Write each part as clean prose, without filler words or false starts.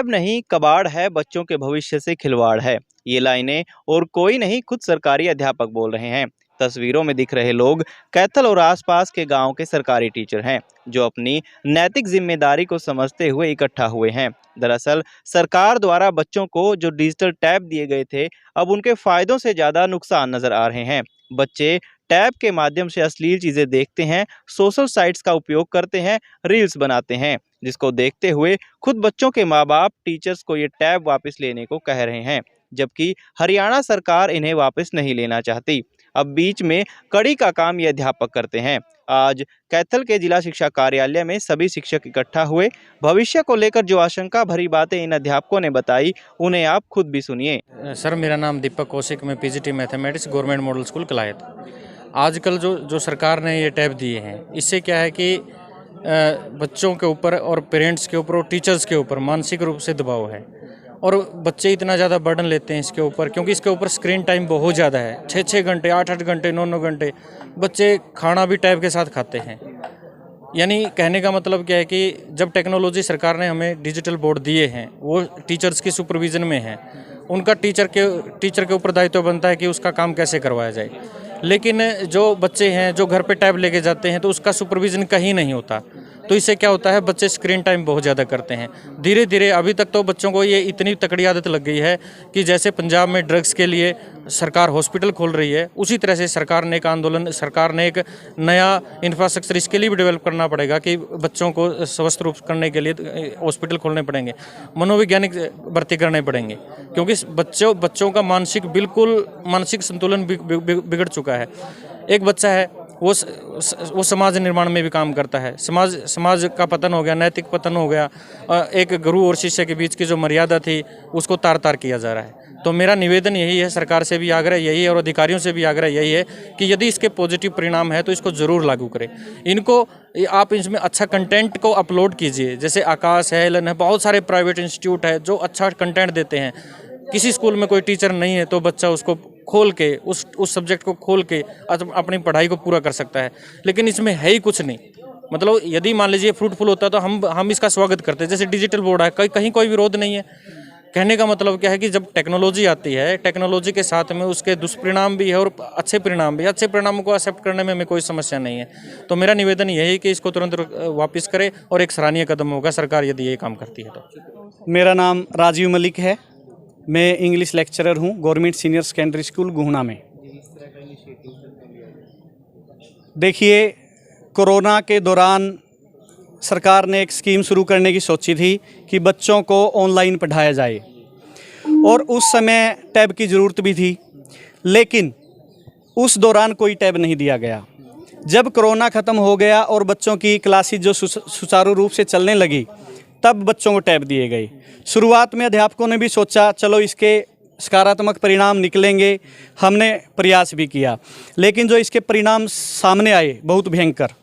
Tab नहीं कबाड़ है, बच्चों के भविष्य से खिलवाड़ है। ये लाइनें और कोई नहीं, खुद सरकारी अध्यापक बोल रहे हैं। तस्वीरों में दिख रहे लोग कैथल और आसपास के गांव के सरकारी टीचर हैं, जो अपनी नैतिक जिम्मेदारी को समझते हुए इकट्ठा हुए हैं। दरअसल सरकार द्वारा बच्चों को जो डिजिटल टैब दिए गए थे, अब उनके फायदों से ज्यादा नुकसान नजर आ रहे हैं। बच्चे टैब के माध्यम से अश्लील चीजें देखते हैं, सोशल साइट्स का उपयोग करते हैं, रील्स बनाते हैं, जिसको देखते हुए खुद बच्चों के माँ बाप टीचर्स को ये टैब वापस लेने को कह रहे हैं, जबकि हरियाणा सरकार इन्हें वापस नहीं लेना चाहती। अब बीच में कड़ी का काम ये अध्यापक करते हैं। आज कैथल के जिला शिक्षा कार्यालय में सभी शिक्षक इकट्ठा हुए। भविष्य को लेकर जो आशंका भरी बातें इन अध्यापकों ने बताई, उन्हें आप खुद भी सुनिए। सर, मेरा नाम दीपक कौशिक, मैं PGT mathematics government model school Kalayat. आजकल जो सरकार ने ये टैब दिए हैं, इससे क्या है कि बच्चों के ऊपर और पेरेंट्स के ऊपर और टीचर्स के ऊपर मानसिक रूप से दबाव है, और बच्चे इतना ज़्यादा बर्डन लेते हैं इसके ऊपर, क्योंकि इसके ऊपर स्क्रीन टाइम बहुत ज़्यादा है। 6-6 घंटे, 8-8 घंटे, 9-9 घंटे बच्चे खाना भी टैब के साथ खाते हैं। यानी कहने का मतलब क्या है कि जब टेक्नोलॉजी सरकार ने हमें डिजिटल बोर्ड दिए हैं, वो टीचर्स की सुपरविज़न में है, उनका टीचर के ऊपर दायित्व बनता है कि उसका काम कैसे करवाया जाए। लेकिन जो बच्चे हैं जो घर पे टैब लेके जाते हैं, तो उसका सुपरविज़न कहीं नहीं होता। तो इससे क्या होता है, बच्चे स्क्रीन टाइम बहुत ज़्यादा करते हैं। धीरे धीरे अभी तक तो बच्चों को ये इतनी तकड़ी आदत लग गई है कि जैसे पंजाब में ड्रग्स के लिए सरकार हॉस्पिटल खोल रही है, उसी तरह से सरकार ने एक नया इंफ्रास्ट्रक्चर इसके लिए भी डेवलप करना पड़ेगा कि बच्चों को स्वस्थ रूप करने के लिए हॉस्पिटल खोलने पड़ेंगे, मनोवैज्ञानिक भर्ती करने पड़ेंगे, क्योंकि बच्चों का मानसिक संतुलन बिगड़ चुका है। एक बच्चा है, वो समाज निर्माण में भी काम करता है। समाज का पतन हो गया, नैतिक पतन हो गया। एक गुरु और शिष्य के बीच की जो मर्यादा थी, उसको तार किया जा रहा है। तो मेरा निवेदन यही है, सरकार से भी आग्रह यही है और अधिकारियों से भी आग्रह यही है कि यदि इसके पॉजिटिव परिणाम है तो इसको ज़रूर लागू करें। आप इसमें अच्छा कंटेंट को अपलोड कीजिए, जैसे आकाश है, एलन है, बहुत सारे प्राइवेट इंस्टीट्यूट है जो अच्छा कंटेंट देते हैं। किसी स्कूल में कोई टीचर नहीं है तो बच्चा उसको खोल के उस सब्जेक्ट को खोल के अपनी पढ़ाई को पूरा कर सकता है। लेकिन इसमें है ही कुछ नहीं। मतलब यदि मान लीजिए फ्रूटफुल होता तो हम इसका स्वागत करते। जैसे डिजिटल बोर्ड है, कहीं कोई विरोध नहीं है। कहने का मतलब क्या है कि जब टेक्नोलॉजी आती है, टेक्नोलॉजी के साथ में उसके दुष्परिणाम भी है और अच्छे परिणाम भी। अच्छे परिणामों को एक्सेप्ट करने में हमें कोई समस्या नहीं है। तो मेरा निवेदन यही है कि इसको तुरंत वापस करे, और एक सराहनीय कदम होगा सरकार यदि ये काम करती है तो। मेरा नाम राजीव मलिक है, मैं इंग्लिश लेक्चरर हूँ गवर्नमेंट सीनियर सेकेंडरी स्कूल गुहना में। देखिए, कोरोना के दौरान सरकार ने एक स्कीम शुरू करने की सोची थी कि बच्चों को ऑनलाइन पढ़ाया जाए, और उस समय टैब की ज़रूरत भी थी, लेकिन उस दौरान कोई टैब नहीं दिया गया। जब कोरोना ख़त्म हो गया और बच्चों की क्लासेस जो सुचारू रूप से चलने लगी, तब बच्चों को टैब दिए गए। शुरुआत में अध्यापकों ने भी सोचा चलो इसके सकारात्मक परिणाम निकलेंगे, हमने प्रयास भी किया, लेकिन जो इसके परिणाम सामने आए बहुत भयंकर।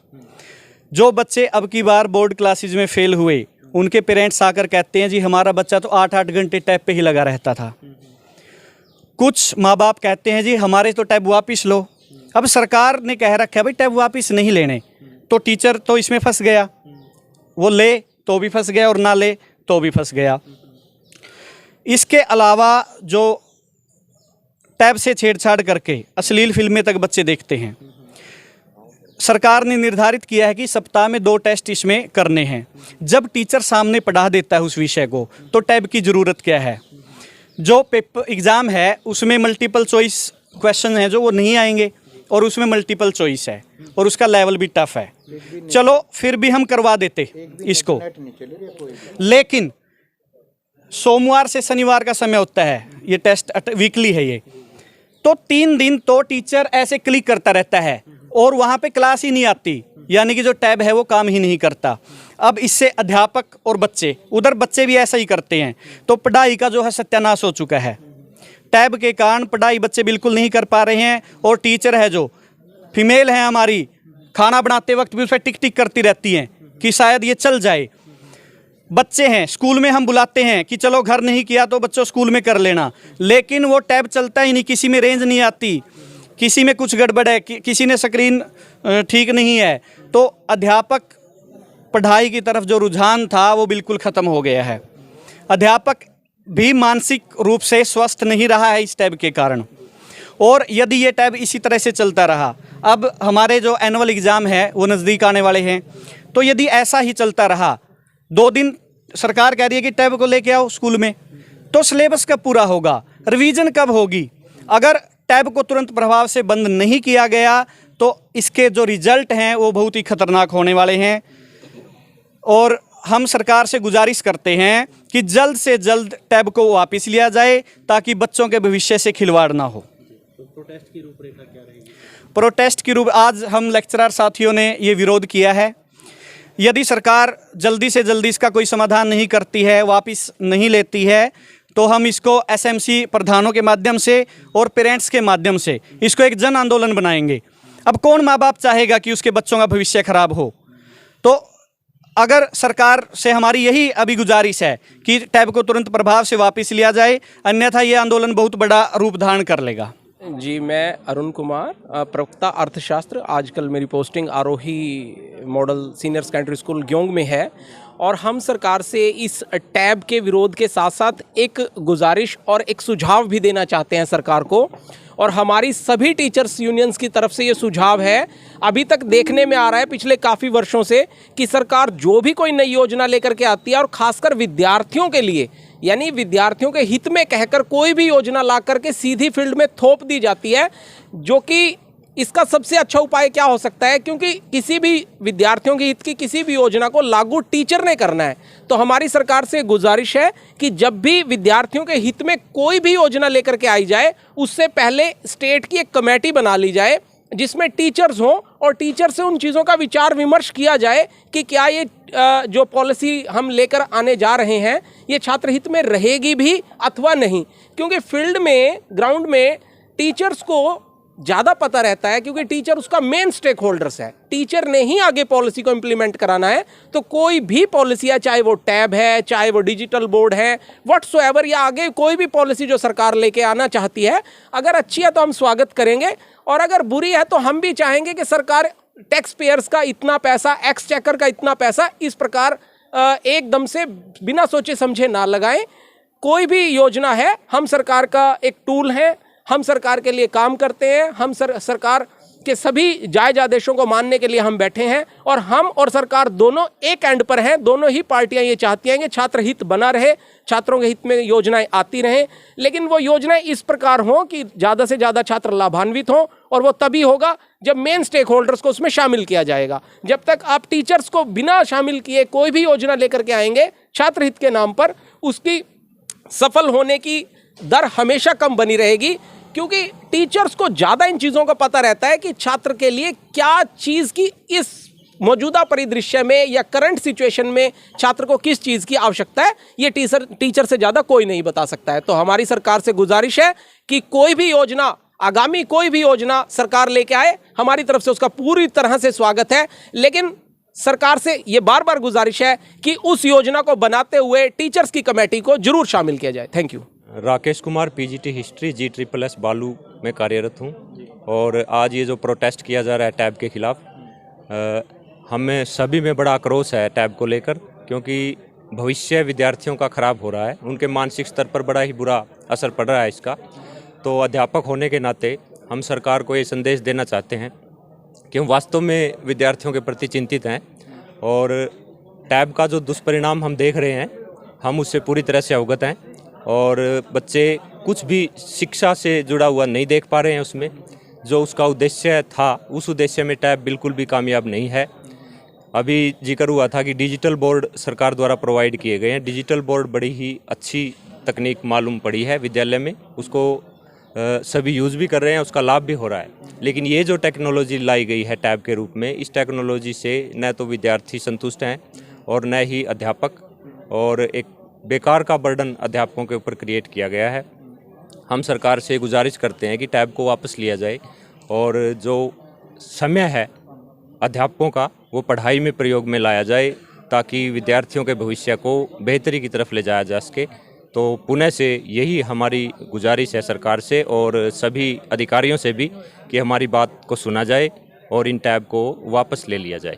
जो बच्चे अब की बार बोर्ड क्लासेज में फेल हुए, उनके पेरेंट्स आकर कहते हैं जी हमारा बच्चा तो 8-8 घंटे टैब पे ही लगा रहता था। कुछ माँ बाप कहते हैं जी हमारे तो टैब वापस लो। अब सरकार ने कह रखा है भाई टैब वापस नहीं लेने, तो टीचर तो इसमें फंस गया, वो ले तो भी फंस गया और ना ले तो भी फंस गया। इसके अलावा जो टैब से छेड़छाड़ करके अश्लील फिल्में तक बच्चे देखते हैं, सरकार ने निर्धारित किया है कि सप्ताह में 2 टेस्ट इसमें करने हैं। जब टीचर सामने पढ़ा देता है उस विषय को, तो टैब की ज़रूरत क्या है। जो पेपर एग्ज़ाम है उसमें मल्टीपल चॉइस क्वेश्चन हैं जो वो नहीं आएंगे, और उसमें मल्टीपल चॉइस है और उसका लेवल भी टफ है। चलो फिर भी हम करवा देते इसको, लेकिन सोमवार से शनिवार का समय होता है, ये टेस्ट वीकली है ये, तो 3 दिन तो टीचर ऐसे क्लिक करता रहता है और वहाँ पे क्लास ही नहीं आती, यानी कि जो टैब है वो काम ही नहीं करता। अब इससे अध्यापक और बच्चे भी ऐसा ही करते हैं, तो पढ़ाई का जो है सत्यानाश हो चुका है। टैब के कारण पढ़ाई बच्चे बिल्कुल नहीं कर पा रहे हैं, और टीचर है जो फीमेल है हमारी, खाना बनाते वक्त भी उस पर टिक टिक करती रहती हैं कि शायद ये चल जाए। बच्चे हैं, स्कूल में हम बुलाते हैं कि चलो घर नहीं किया तो बच्चों स्कूल में कर लेना, लेकिन वो टैब चलता ही नहीं, किसी में रेंज नहीं आती, किसी में कुछ गड़बड़ है, किसी ने स्क्रीन ठीक नहीं है। तो अध्यापक पढ़ाई की तरफ जो रुझान था वो बिल्कुल ख़त्म हो गया है। अध्यापक भी मानसिक रूप से स्वस्थ नहीं रहा है इस टैब के कारण। और यदि ये टैब इसी तरह से चलता रहा, अब हमारे जो एनुअल एग्ज़ाम है वो नज़दीक आने वाले हैं, तो यदि ऐसा ही चलता रहा, 2 दिन सरकार कह रही है कि टैब को लेके आओ स्कूल में, तो सिलेबस कब पूरा होगा, रिवीजन कब होगी? अगर टैब को तुरंत प्रभाव से बंद नहीं किया गया तो इसके जो रिजल्ट हैं वो बहुत ही खतरनाक होने वाले हैं। और हम सरकार से गुजारिश करते हैं कि जल्द से जल्द टैब को वापस लिया जाए ताकि बच्चों के भविष्य से खिलवाड़ ना हो। प्रोटेस्ट की रूपरेखा क्या रहेगी? प्रोटेस्ट की रूप आज हम लेक्चरर साथियों ने ये विरोध किया है। यदि सरकार जल्दी से जल्दी इसका कोई समाधान नहीं करती है, वापस नहीं लेती है, तो हम इसको एसएमसी प्रधानों के माध्यम से और पेरेंट्स के माध्यम से इसको एक जन आंदोलन बनाएंगे। अब कौन माँ बाप चाहेगा कि उसके बच्चों का भविष्य खराब हो? तो अगर सरकार से हमारी यही अभी गुजारिश है कि टैब को तुरंत प्रभाव से वापस लिया जाए, अन्यथा ये आंदोलन बहुत बड़ा रूप धारण कर लेगा। जी, मैं अरुण कुमार, प्रवक्ता अर्थशास्त्र। आजकल मेरी पोस्टिंग आरोही मॉडल सीनियर सेकेंडरी स्कूल ग्योंग में है और हम सरकार से इस टैब के विरोध के साथ साथ एक गुजारिश और एक सुझाव भी देना चाहते हैं सरकार को। और हमारी सभी टीचर्स यूनियंस की तरफ से ये सुझाव है, अभी तक देखने में आ रहा है पिछले काफ़ी वर्षों से कि सरकार जो भी कोई नई योजना लेकर के आती है और ख़ासकर विद्यार्थियों के लिए, यानी विद्यार्थियों के हित में कहकर कोई भी योजना ला करके सीधी फील्ड में थोप दी जाती है, जो कि इसका सबसे अच्छा उपाय क्या हो सकता है, क्योंकि किसी भी विद्यार्थियों के हित की किसी भी योजना को लागू टीचर ने करना है। तो हमारी सरकार से गुजारिश है कि जब भी विद्यार्थियों के हित में कोई भी योजना लेकर के आई जाए, उससे पहले स्टेट की एक कमेटी बना ली जाए जिसमें टीचर्स हों और टीचर से उन चीज़ों का विचार विमर्श किया जाए कि क्या ये जो पॉलिसी हम लेकर आने जा रहे हैं ये छात्र हित में रहेगी भी अथवा नहीं। क्योंकि फील्ड में, ग्राउंड में टीचर्स को ज़्यादा पता रहता है, क्योंकि टीचर उसका मेन स्टेक होल्डर्स है। टीचर ने ही आगे पॉलिसी को इम्प्लीमेंट कराना है। तो कोई भी पॉलिसी है, चाहे वो टैब है, चाहे वो डिजिटल बोर्ड है, व्हाट्सोएवर, या आगे कोई भी पॉलिसी जो सरकार लेके आना चाहती है, अगर अच्छी है तो हम स्वागत करेंगे, और अगर बुरी है तो हम भी चाहेंगे कि सरकार टैक्स पेयर्स का इतना पैसा, एक्सचेकर का इतना पैसा इस प्रकार एकदम से बिना सोचे समझे ना लगाएं। कोई भी योजना है, हम सरकार का एक टूल है, हम सरकार के लिए काम करते हैं, हम सरकार के सभी जायज़ आदेशों को मानने के लिए हम बैठे हैं, और हम और सरकार दोनों एक एंड पर हैं। दोनों ही पार्टियां ये चाहती हैं कि छात्र हित बना रहे, छात्रों के हित में योजनाएं आती रहें, लेकिन वो योजनाएं इस प्रकार हों कि ज़्यादा से ज़्यादा छात्र लाभान्वित हों, और वो तभी होगा जब मेन स्टेक होल्डर्स को उसमें शामिल किया जाएगा। जब तक आप टीचर्स को बिना शामिल किए कोई भी योजना लेकर के आएंगे छात्र हित के नाम पर, उसकी सफल होने की दर हमेशा कम बनी रहेगी, क्योंकि टीचर्स को ज़्यादा इन चीज़ों का पता रहता है कि छात्र के लिए क्या चीज़ की इस मौजूदा परिदृश्य में या करंट सिचुएशन में छात्र को किस चीज़ की आवश्यकता है, ये टीचर से ज़्यादा कोई नहीं बता सकता है। तो हमारी सरकार से गुजारिश है कि कोई भी योजना, आगामी कोई भी योजना सरकार लेके आए, हमारी तरफ से उसका पूरी तरह से स्वागत है, लेकिन सरकार से ये बार बार गुजारिश है कि उस योजना को बनाते हुए टीचर्स की कमेटी को जरूर शामिल किया जाए। Thank you. Rakesh Kumar, PGT history, GSSS बालू में कार्यरत हूँ। और आज ये जो प्रोटेस्ट किया जा रहा है टैब के खिलाफ, हमें सभी में बड़ा आक्रोश है टैब को लेकर, क्योंकि भविष्य विद्यार्थियों का ख़राब हो रहा है, उनके मानसिक स्तर पर बड़ा ही बुरा असर पड़ रहा है इसका। तो अध्यापक होने के नाते हम सरकार को ये संदेश देना चाहते हैं कि हम वास्तव में विद्यार्थियों के प्रति चिंतित हैं, और टैब का जो दुष्परिणाम हम देख रहे हैं हम उससे पूरी तरह से अवगत हैं, और बच्चे कुछ भी शिक्षा से जुड़ा हुआ नहीं देख पा रहे हैं। उसमें जो उसका उद्देश्य था, उस उद्देश्य में टैब बिल्कुल भी कामयाब नहीं है। अभी जिक्र हुआ था कि डिजिटल बोर्ड सरकार द्वारा प्रोवाइड किए गए हैं। डिजिटल बोर्ड बड़ी ही अच्छी तकनीक मालूम पड़ी है विद्यालय में, उसको सभी यूज़ भी कर रहे हैं, उसका लाभ भी हो रहा है। लेकिन ये जो टेक्नोलॉजी लाई गई है टैब के रूप में, इस टेक्नोलॉजी से न तो विद्यार्थी संतुष्ट हैं और न ही अध्यापक, और एक बेकार का बर्डन अध्यापकों के ऊपर क्रिएट किया गया है। हम सरकार से गुजारिश करते हैं कि टैब को वापस लिया जाए, और जो समय है अध्यापकों का वो पढ़ाई में प्रयोग में लाया जाए, ताकि विद्यार्थियों के भविष्य को बेहतरी की तरफ ले जाया जा सके। तो पुनः से यही हमारी गुजारिश है सरकार से और सभी अधिकारियों से भी कि हमारी बात को सुना जाए और इन टैब को वापस ले लिया जाए।